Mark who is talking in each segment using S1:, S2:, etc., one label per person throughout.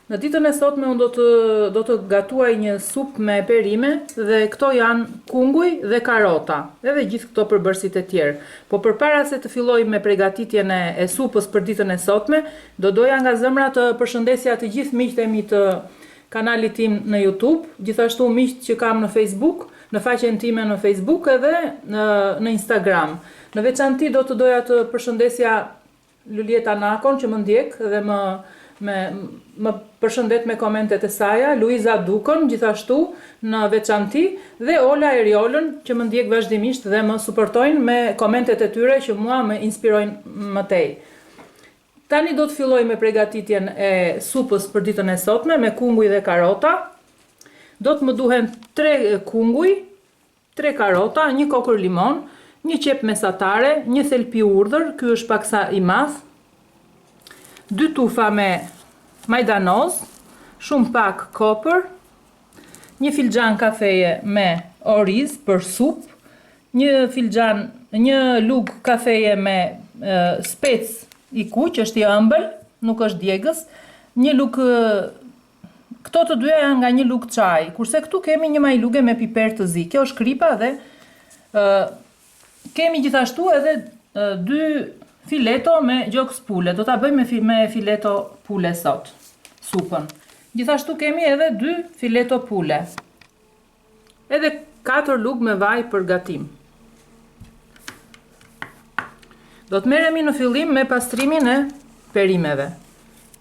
S1: Në ditën e sotme unë do të gatuaj një supë me perime dhe këto janë kunguj dhe karota, edhe gjithë këto përbërësit e tjerë. Po përpara se të filloj me përgatitjen e supës për ditën e sotme, do doja nga zemra të përshëndesja të gjithë miqtë e mi të kanalit tim në YouTube, gjithashtu miqtë që kam në Facebook, në faqen time në Facebook edhe në Instagram. Në veçanti do të doja të përshëndesja Lulieta Nakon që më ndjek dhe më përshëndet me komentet e saja, Luiza Dukon gjithashtu në veçanti dhe Ola Eriolën që më ndjek vazhdimisht dhe më suportojnë me komentet e tyre që mua më inspirojnë më tej. Tani do të filloj me përgatitjen e supës për ditën e sotme me kunguj dhe karota. Do të më duhen 3 kunguj, 3 karota, 1 kokër limon, 1 qep mesatare, 1 thelpi urdhër, ky është paksa i madh, 2 tufa me majdanoz, shumë pak kopër, 1 filxhan kafeje me oriz për supë, 1 lug kafeje me spec i kuq, është i ëmbël, nuk është djegës, 1 lug, këto të dyja janë nga 1 lug çaj, kurse këtu kemi 1 majluge me piper të zi. Kjo është kripa dhe kemi gjithashtu edhe 2 fileto me gjoks pule. Do ta bëjmë me fileto pule sot, supën. Gjithashtu kemi edhe 2 fileto pule. Edhe 4 lug me vaj për gatim. Do të merremi në fillim me pastrimin e perimeve.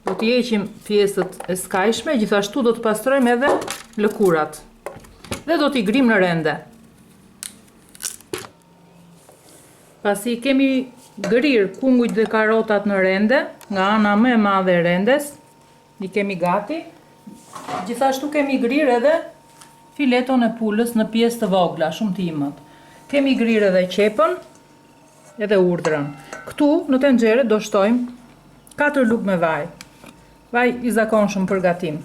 S1: Do t'i heqim pjesët e skajshme, gjithashtu do të pastrojmë edhe lëkurat. Dhe do t'i grim në rende. Pasi kemi grir kungujt dhe karotat në rende, nga ana më e madhe e rendes, i kemi gati. Gjithashtu kemi grir edhe fileton e pulës në pjesë të vogla, shumë të imët. Kemi grir edhe qepën, edhe urdhrën. Këtu në tenxhere do shtojmë 4 lug me vaj. Vaj i zakonshëm për gatim.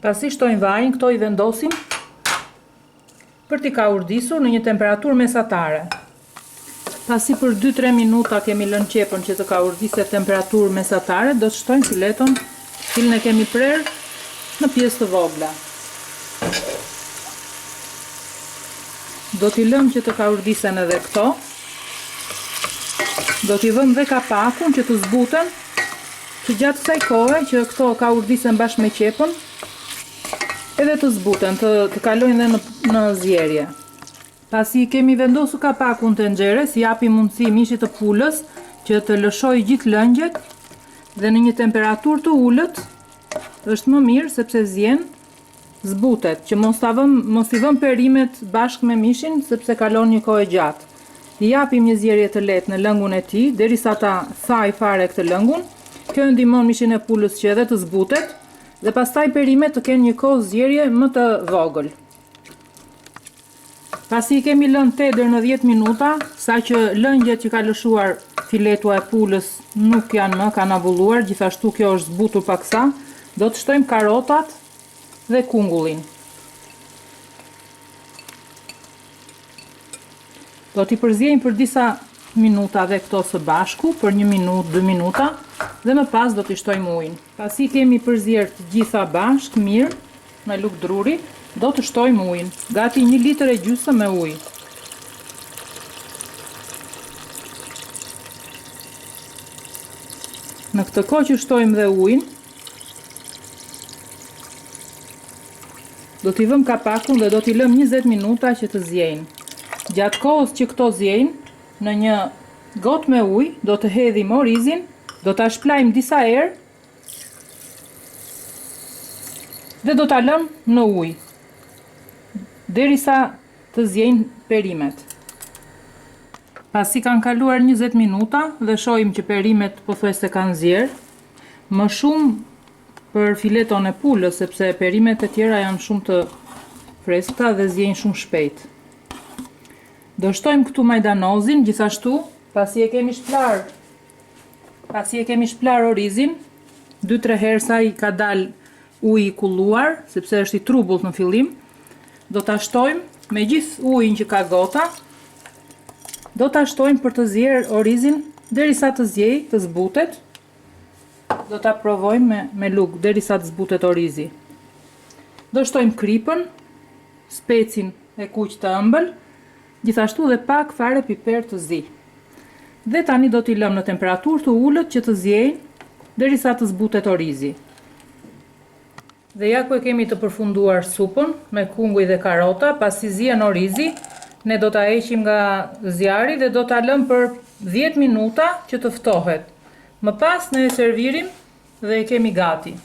S1: Pasi shtojmë vajin, këto i vendosim për t'i ka urdisur në një temperaturë mesatare. Pasi për 2-3 minuta kemi lënë qepën që të ka urdisur temperaturë mesatare, do të shtojmë fileton, cilën e kemi prerë në pjesë të vogla. Do t'i lëmë që të ka urdisen edhe këto. Do t'i vëmë dhe kapakun që të zbuten, që gjatë kësaj kohe që këto ka urdisen bashkë me qepën, edhe të zbuten, të kalojnë dhe në zjerje. Pasi kemi vendosur kapakun në tenxhere, si japi mundësi mishit të pulës që të lëshojë gjithë lëngjet dhe në një temperaturë të ulët është më mirë sepse zjen zbutet, që mos i vëm perimet bashkë me mishin sepse kalon një kohë gjatë. I japim një zjerje të lehtë në lëngun e tij derisa ta thaj fare këtë lëngun. Kjo ndihmon mishin e pulës që edhe të zbutet dhe pastaj perimet të kenë një kohë zjerje më të vogël. Pasi i kemi lënë 8 deri në 10 minuta, saqë lëngjet që ka lëshuar filetua e pulës nuk janë më, kanë avulluar, gjithashtu kjo është zbutur paksa, do të shtojmë karotat dhe kungullin. Do t'i përziejmë për disa minuta dhe këto së bashku, për 1 minutë, 2 minuta, dhe më pas do t'i shtojmë ujin. Pasi kemi përzier të gjitha bashkë, mirë, me lug druri, do të shtojmë ujin. Gati 1,5 litër me ujë. Në këtë kohë që shtojmë dhe ujin, do t'i vëmë kapakun dhe do t'i lëmë 20 minuta që të zjejnë. Gjatë kohës që këto zjejnë, në një gotë me ujë, do të hedhim orizin, do ta shplajmë disa herë dhe do ta lëmë në ujë derisa të zjejnë perimet. Pasi kanë kaluar 20 minuta dhe shohim që perimet pothuajse kanë zier, më shumë për fileton e pulës sepse perimet e tjera janë shumë të freskëta dhe zjejnë shumë shpejt. Do shtojmë këtu majdanozin, gjithashtu, pasi e kemi shplar orizin, 2-3 herë sa i ka dal uji i kulluar, sepse është i trubullt në fillim, do ta shtojmë me gjithë ujin që ka gota Do ta shtojmë për të zier orizin derisa të zjej, të zbutet. Do ta provojmë me lug derisa të zbutet orizi. Do shtojmë kripën, specin e kuq të ëmbël, gjithashtu dhe pak fare piper të zi. Dhe tani do t'i lëmë në temperaturë të ulët që të zjejnë derisa të zbutet orizi. Dhe ja ku e kemi të përfunduar supën me kunguj dhe karota, pasi zien orizi, ne do ta heqim nga zjarri dhe do ta lëmë për 10 minuta që të ftohet. Më pas ne e servirim dhe e kemi gati.